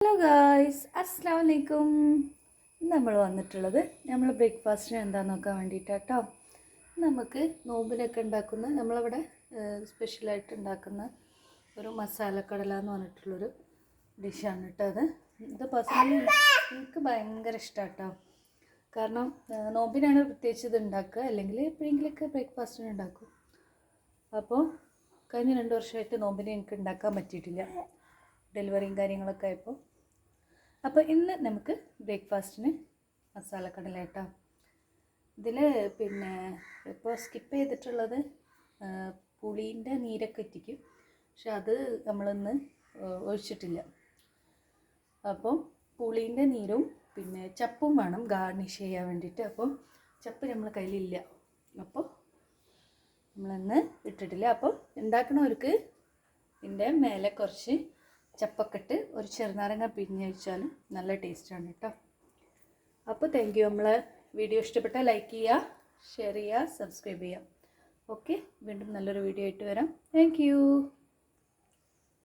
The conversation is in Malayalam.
ഹലോ ഗായ്സ്, അസ്സലാമു അലൈക്കും. നമ്മൾ വന്നിട്ടുള്ളത് നമ്മൾ ബ്രേക്ക്ഫാസ്റ്റിന് എന്താണെന്ന് നോക്കാൻ വേണ്ടിയിട്ടാട്ടോ. നമുക്ക് നോമ്പിനൊക്കെ ഉണ്ടാക്കുന്ന നമ്മളവിടെ സ്പെഷ്യലായിട്ട് ഉണ്ടാക്കുന്ന ഒരു മസാലക്കടല എന്ന് പറഞ്ഞിട്ടുള്ളൊരു ഡിഷാണ് കേട്ടോ. ഇത് പേഴ്സണലി എനിക്ക് ഭയങ്കര ഇഷ്ടമാണ് കേട്ടോ. കാരണം നോമ്പിനാണ് പ്രത്യേകിച്ച് ഇത് ഉണ്ടാക്കുക, അല്ലെങ്കിൽ എപ്പോഴെങ്കിലുമൊക്കെ ബ്രേക്ക്ഫാസ്റ്റിന് ഉണ്ടാക്കും. അപ്പോൾ കഴിഞ്ഞ 2 വർഷമായിട്ട് നോമ്പിന് എനിക്ക് ഉണ്ടാക്കാൻ പറ്റിയിട്ടില്ല, ഡെലിവറിയും കാര്യങ്ങളൊക്കെ ആയപ്പോൾ. അപ്പോൾ ഇന്ന് നമുക്ക് ബ്രേക്ക്ഫാസ്റ്റിന് മസാലക്കടല കേട്ടോ. ഇതിൽ ഇപ്പോൾ സ്കിപ്പ് ചെയ്തിട്ടുള്ളത് പുളീൻ്റെ നീരൊക്കെ ഇറ്റിക്കും, പക്ഷെ അത് നമ്മളിന്ന് ഒഴിച്ചിട്ടില്ല. അപ്പോൾ പുളീൻ്റെ നീരും പിന്നെ ചപ്പും വേണം ഗാർണിഷ് ചെയ്യാൻ വേണ്ടിയിട്ട്. അപ്പോൾ ചപ്പ് നമ്മളെ കയ്യിലില്ല, അപ്പോൾ നമ്മളിന്ന് ഇട്ടിട്ടില്ല. അപ്പോൾ ഉണ്ടാക്കണവർക്ക് ഇതിൻ്റെ മേലെ കുറച്ച് ചപ്പൊക്കെ ഇട്ട് ഒരു ചെറുനാരങ്ങ പിഴിഞ്ഞ് വെച്ചാലും നല്ല ടേസ്റ്റാണ് കേട്ടോ. അപ്പോൾ താങ്ക് യു. നമ്മളെ വീഡിയോ ഇഷ്ടപ്പെട്ടാൽ ലൈക്ക് ചെയ്യുക, ഷെയർ ചെയ്യുക, സബ്സ്ക്രൈബ് ചെയ്യുക. ഓക്കെ, വീണ്ടും നല്ലൊരു വീഡിയോ ആയിട്ട് വരാം. Thank you.